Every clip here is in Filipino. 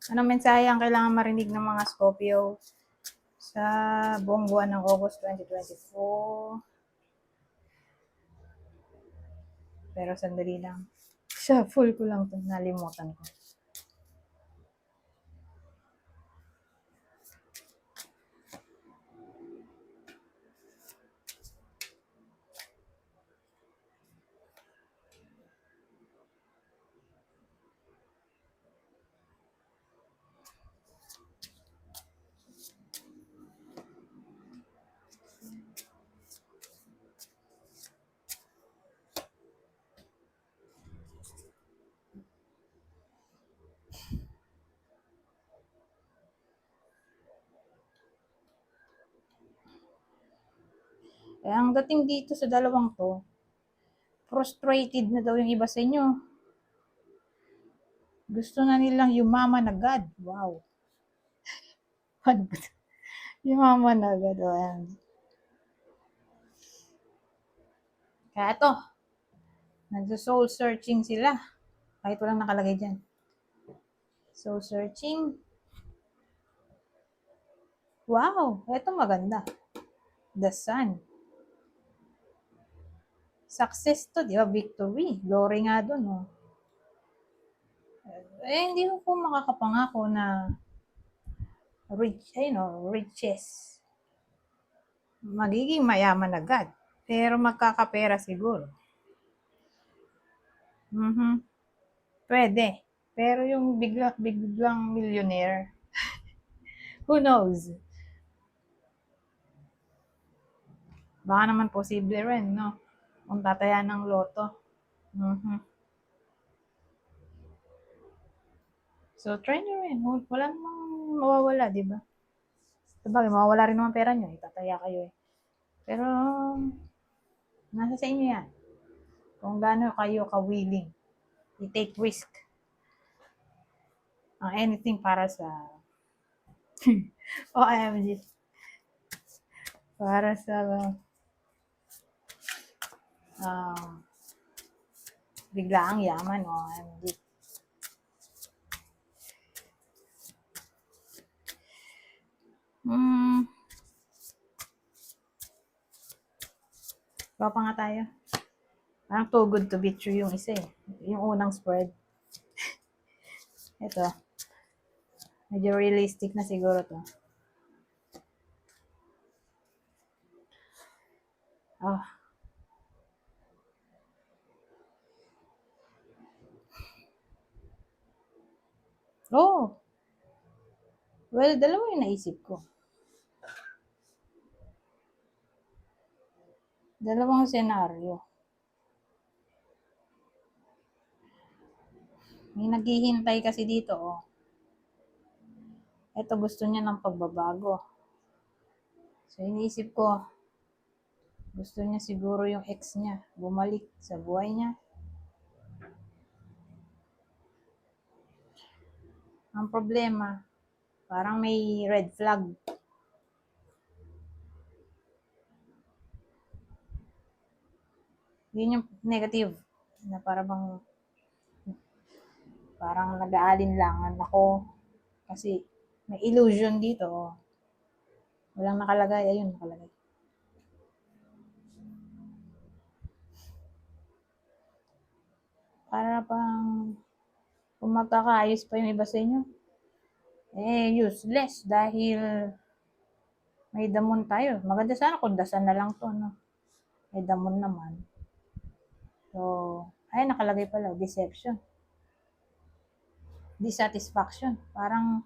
Anong mensahe ang kailangan marinig ng mga Scorpio sa buong buwan ng August 2024? Pero sandali lang. Shuffle ko lang ito. Nalimutan ko. Eh, ang dating dito sa dalawang to, frustrated na daw yung iba sa inyo. Gusto na nilang yumaman agad. Wow. Yumaman agad. Oh, kaya to, nagso-soul searching sila. Kahit walang nakalagay dyan. Soul searching. Wow, eto maganda. The Sun. Success to, di ba? Victory. Glory nga dun, oh. Eh, hindi ko po makakapangako na riches. Magiging mayaman agad. Pero magkakapera siguro. Pwede. Pero yung biglang millionaire, who knows? Baka naman posible rin, no? Kung tataya ng loto. So, try nyo rin. Wala namang mawawala, di ba? Sabagay, mawawala rin naman pera nyo. Itataya kayo eh. Pero, nasa sa inyo yan. Kung gaano kayo ka-willing. I-take risk. Ang anything para sa OMG. Para sa biglaang yaman, OMG. Baka pa nga tayo. Parang too good to be true yung isa eh. Yung unang spread. Ito. Medyo realistic na siguro to. Oh. Oh. Well, dalawa yung naisip ko. Dalawang senaryo. May naghihintay kasi dito, oh. Ito gusto niya ng pagbabago. So, iniisip ko, gusto niya siguro yung ex niya bumalik sa buhay niya. Ang problema, parang may red flag. Yun yung negative. Na parang nag-aalinlangan ako. Kasi may illusion dito. Oh. Walang nakalagay. Ayun, nakalagay. Para pang kung magkakaayos pa yung iba sa inyo, eh, useless dahil may damon tayo. Maganda sana kung dasan na lang to, no? May damon naman. So, ay, nakalagay pala, deception. Dissatisfaction. Parang,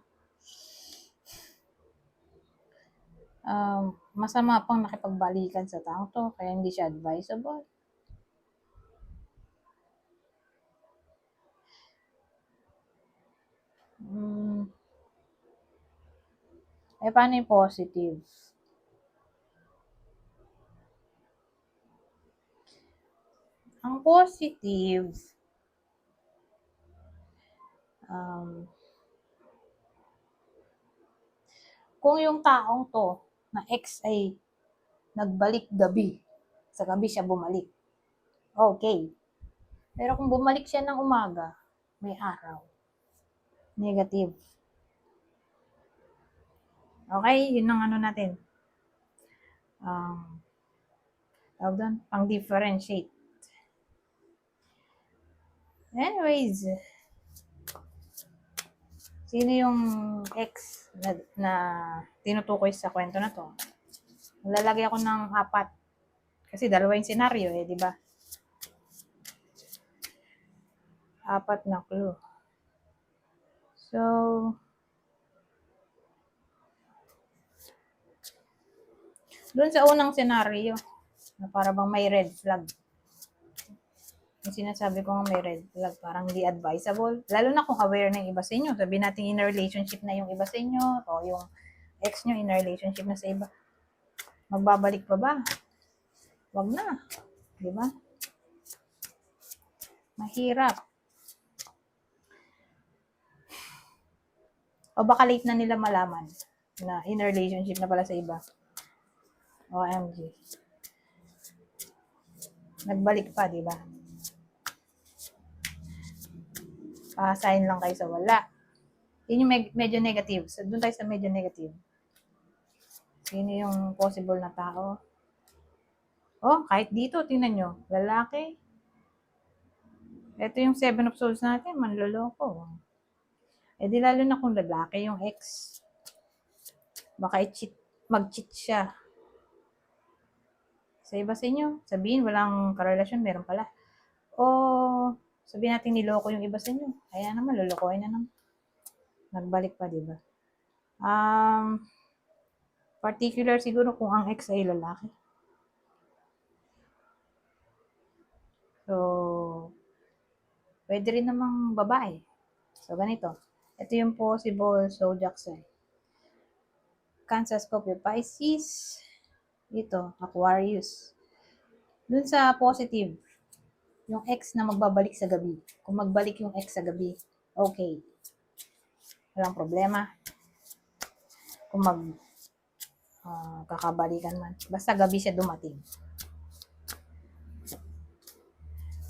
masama pang nakipagbalikan sa tao to, kaya hindi siya advisable. Eh, paano yung positive? Ang positive, kung yung taong to, na ex ay nagbalik gabi, sa gabi siya bumalik, okay. Pero kung bumalik siya ng umaga, may araw, negative. Okay, yun ang ano natin. Tawag doon, pang differentiate. Anyways, sino yung ex na tinutukoy sa kwento na to? Lalagay ako ng 4. Kasi dalawa yung senaryo di ba? 4 na clue. So, doon sa unang senaryo, na para bang may red flag. Yung sinasabi ko nga may red flag, parang hindi advisable. Lalo na kung aware na yung iba sa inyo. Sabihin natin in a relationship na yung iba sa inyo, o yung ex nyo in a relationship na sa iba. Magbabalik pa ba? Wag na. Di ba? Mahirap. O baka late na nila malaman na in a relationship na pala sa iba. OMG. Nagbalik pa, di ba? Sign lang kayo sa wala. Yun yung medyo negative. So, doon tayo sa medyo negative. Sino yung possible na tao? Oh, kahit dito, tingnan nyo. Lalaki. Ito yung 7 of Swords natin, manloloko. Di lalo na kung lalaki yung ex. Baka mag-cheat siya. Sa iba sa inyo, sabihin walang karelasyon, meron pala. O sabihin natin niloko yung iba sa inyo. Kaya naman, lolokohin na naman. Nagbalik pa, di ba? Particular siguro kung ang ex ay lalaki. So, pwede rin namang babae. So, ganito. Ito yung possible zodiac sign. Cancer, Scorpio, Pisces. Ito, Aquarius. Dun sa positive, yung ex na magbabalik sa gabi. Kung magbalik yung ex sa gabi, okay. Walang problema. Kung kakabalikan man. Basta gabi siya dumating.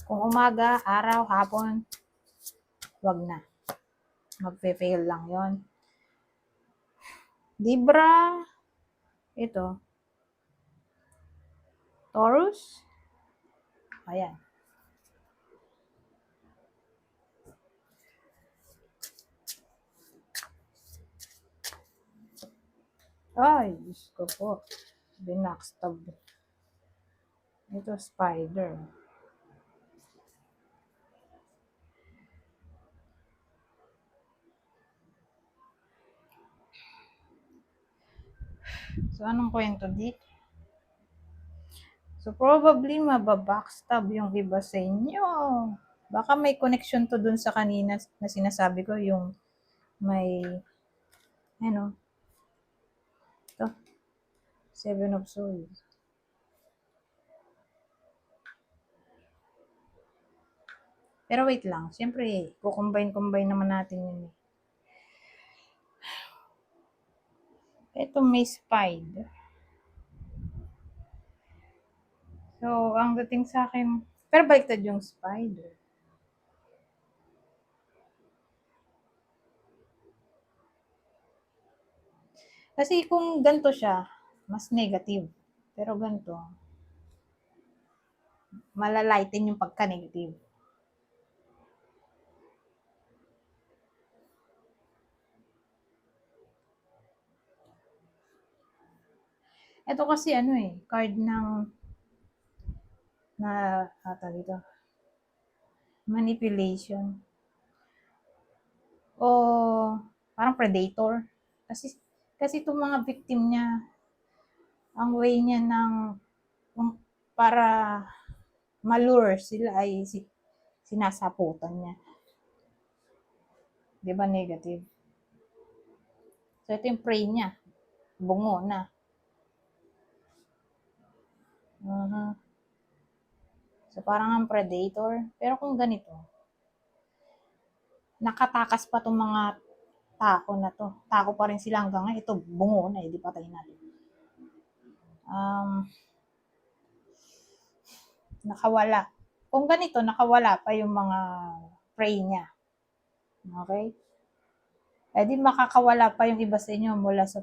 Kung umaga, araw, hapon, wag na. Magpe-fail lang yon. Libra, ito, Taurus, ayan. Ay, Diyos ko po. Binackstab. Ito, spider. So, anong kwento di? So, probably mababackstab yung iba sa inyo. Baka may connection to dun sa kanina na sinasabi ko, yung may, ano, ito, 7 of Swords. Pero wait lang, siyempre, kukombine naman natin yun. Ito may spider. So, ang dating sa akin, pero baliktad yung spider. Kasi kung ganito siya, mas negative. Pero ganito, malalighten yung pagka-negative. Ito kasi card ng dito, manipulation. O parang predator. Kasi itong mga victim niya, ang way niya para malure sila ay sinasaputan niya. Di ba negative? So ito yung prey niya. Bungo na. So parang ang predator. Pero kung ganito, nakatakas pa itong mga tao na to. Tao pa rin sila hanggang ngayon. Ito, bungo na di patay natin. Nakawala. Kung ganito, nakawala pa yung mga prey niya. Okay? Di makakawala pa yung iba sa inyo mula sa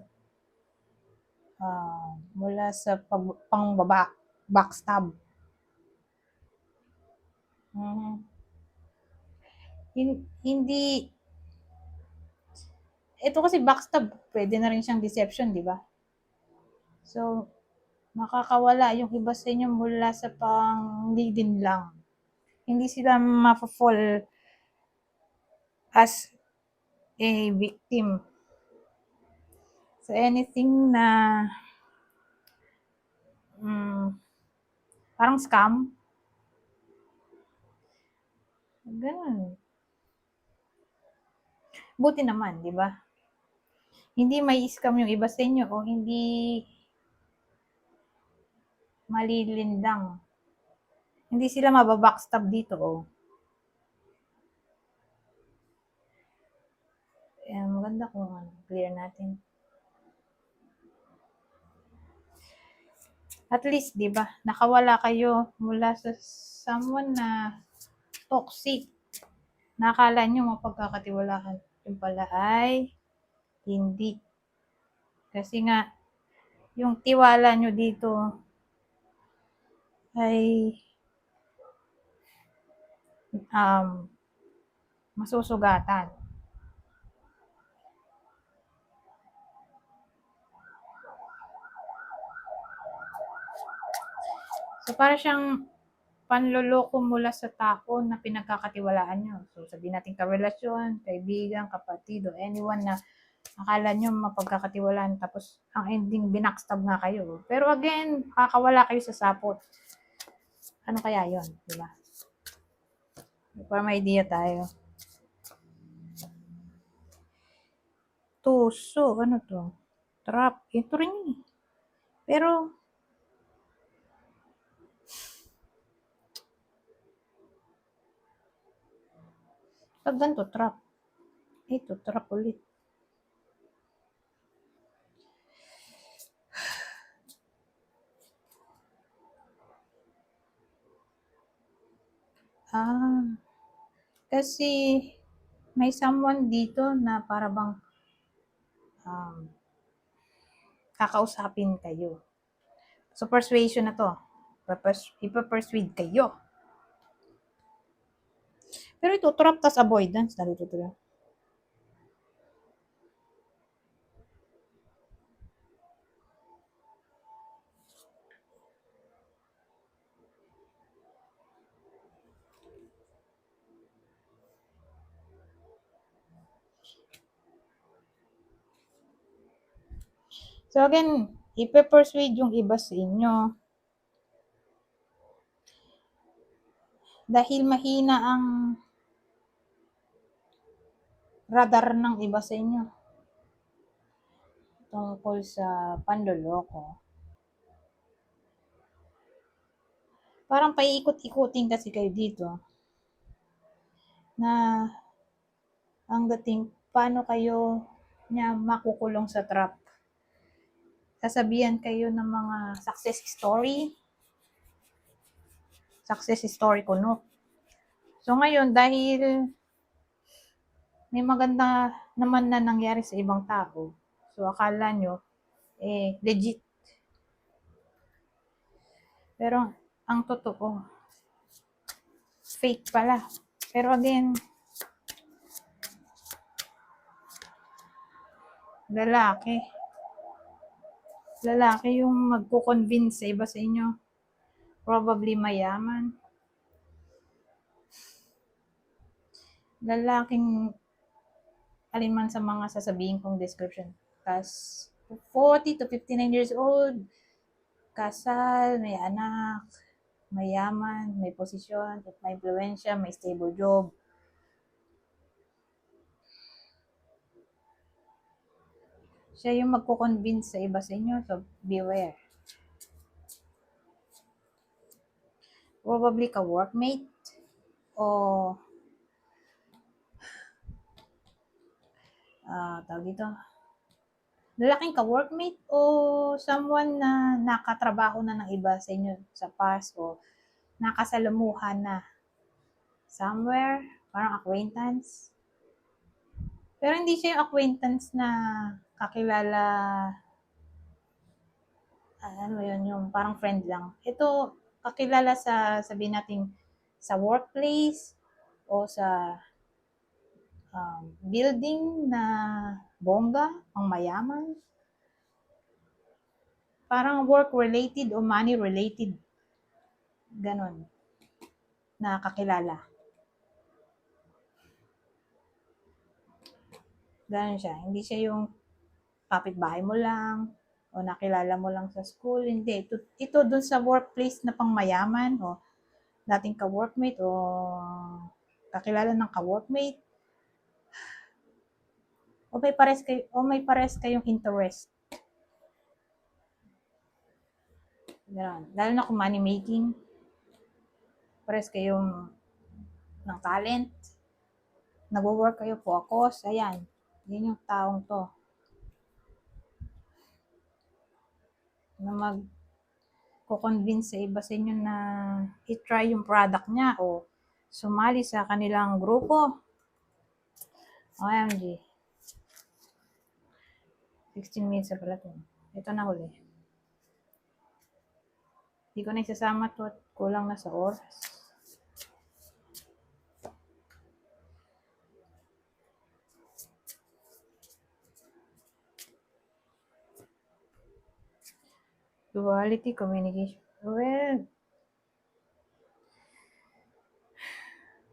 mula sa pangbaba, backstab. Mhm. Hindi, ito kasi backstab, pwede na rin siyang deception, di ba? So, makakawala yung iba sa inyo mula sa panglilin lang. Hindi sila mapa-fall as a victim. So, anything na mm, parang scam, ganun. Buti naman, di ba? Hindi may scam yung iba sa inyo o hindi malilindang. Hindi sila mababackstab dito. Oh. Maganda kung clear natin. At least, di ba, nakawala kayo mula sa someone na toxic. Nakala nyo mapagkakatiwalaan. Yung pala ay hindi. Kasi nga, yung tiwala nyo dito ay masusugatan. So, para siyang panloloko mula sa tao na pinagkakatiwalaan nyo. So, sabihin natin karelasyon, kaibigan, kapatid, o anyone na akala nyo mapagkakatiwalaan tapos ang ending binackstab nga kayo. Pero again, kakawala kayo sa sapot. Ano kaya yon, di ba? Para may idea tayo. Tuso, ano to? Trap. Ito rin eh. Pero, pag ganito, trap. Ito, trap ulit. Kasi may someone dito na para bang um, kakausapin kayo. So, persuasion na to. Ipapersuade kayo. Pero ito, trap tas avoidance. Narito to. So, again, ipapersuade yung iba sa inyo. Dahil mahina ang radar ng iba sa inyo tungkol sa panloloko. Parang paiikot-ikutin kasi kayo dito na ang dating paano kayo niya makukulong sa trap. Sasabihan kayo ng mga success story kuno. So ngayon, dahil may maganda naman na nangyari sa ibang tao, so akala nyo, legit. Pero, ang totoo, fake pala. Pero again, lalaki. Lalaki yung magko-convince sa iba sa inyo. Probably mayaman. Lalaking alinman sa mga sasabihin kong description. Kas 40 to 59 years old, kasal, may anak, mayaman, may posisyon, may influensya, may stable job. Siya yung magko-convince sa iba sa inyo, so beware. Probably ka-workmate o tawag dito, lalaking ka-workmate o someone na nakatrabaho na ng iba sa inyo sa past o nakasalamuhan na somewhere, parang acquaintance. Pero hindi siya yung acquaintance na kakilala ano yun, yung parang friend lang. Ito, kakilala sa, sabihin natin, sa workplace o sa building na bongga, ang mayaman. Parang work-related o money-related. Ganon. Na kakilala. Ganon siya. Hindi siya yung kapitbahay mo lang o nakilala mo lang sa school. Hindi. Ito dun sa workplace na pang mayaman o dating ka-workmate o kakilala ng ka-workmate o may pares kayong interest. Ganon. Lalo na kung money making, pares kayong ng talent, nagwo-work kayo focus, ayan. Yan yung taong to. Na mag-convince sa iba sa inyo na i-try yung product niya o sumali sa kanilang grupo. OMG. 16 minutes na pala to. Ito na huli. Hindi ko na isasama to at kulang na sa oras. Duality communication. Well,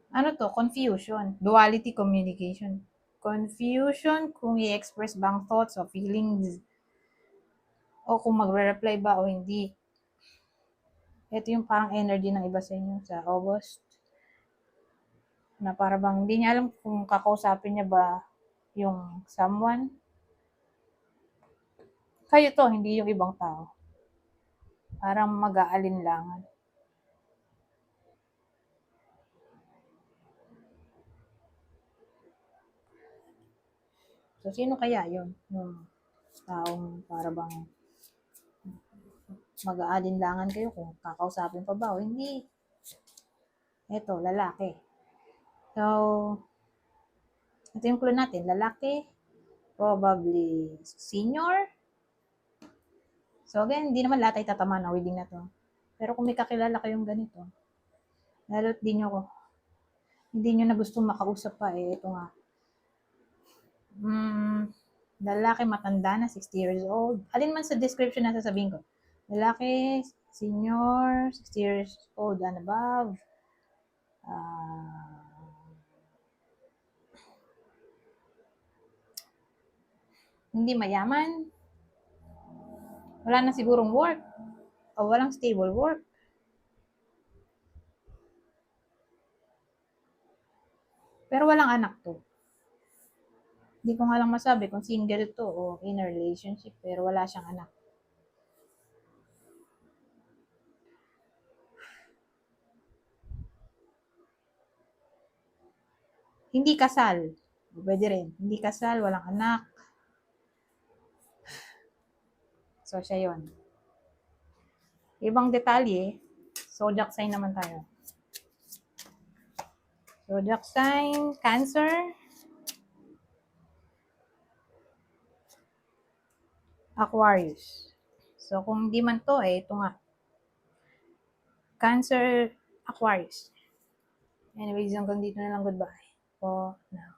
ano to? Confusion. Duality communication. Confusion kung i-express bang thoughts o feelings o kung magre-reply ba o hindi. Ito yung parang energy ng iba sa inyo sa August. Na para bang hindi niya alam kung kakausapin niya ba yung someone. Kayo to, hindi yung ibang tao. Parang mag-aalinlangan. So, sino kaya yun? Yung taong para bang mag-aalinlangan kayo kung kakausapin pa ba o hindi. Ito, lalaki. So, ito yung clue natin. Lalaki, probably senior. So, again, hindi naman lahat ay tatama na reading na to. Pero kung may kakilala kayong ganito, lalo't hindi nyo na gustong makausap pa ito nga. Lalaki matanda na, 60 years old. Alin man sa description na sasabihin ko. Lalaki, senior, 60 years old and above. Hindi mayaman. Wala na sigurong work. O walang stable work. Pero walang anak to. Hindi ko nga lang masabi kung single to o in a relationship, pero wala siyang anak. Hindi kasal. Pwede rin. Hindi kasal, walang anak. So, siya yun. Ibang detalye, zodiac sign naman tayo. Zodiac sign, Cancer, Aquarius. So, kung hindi man to, ito nga. Cancer, Aquarius. Anyways, hanggang dito na lang. Goodbye. Po, now.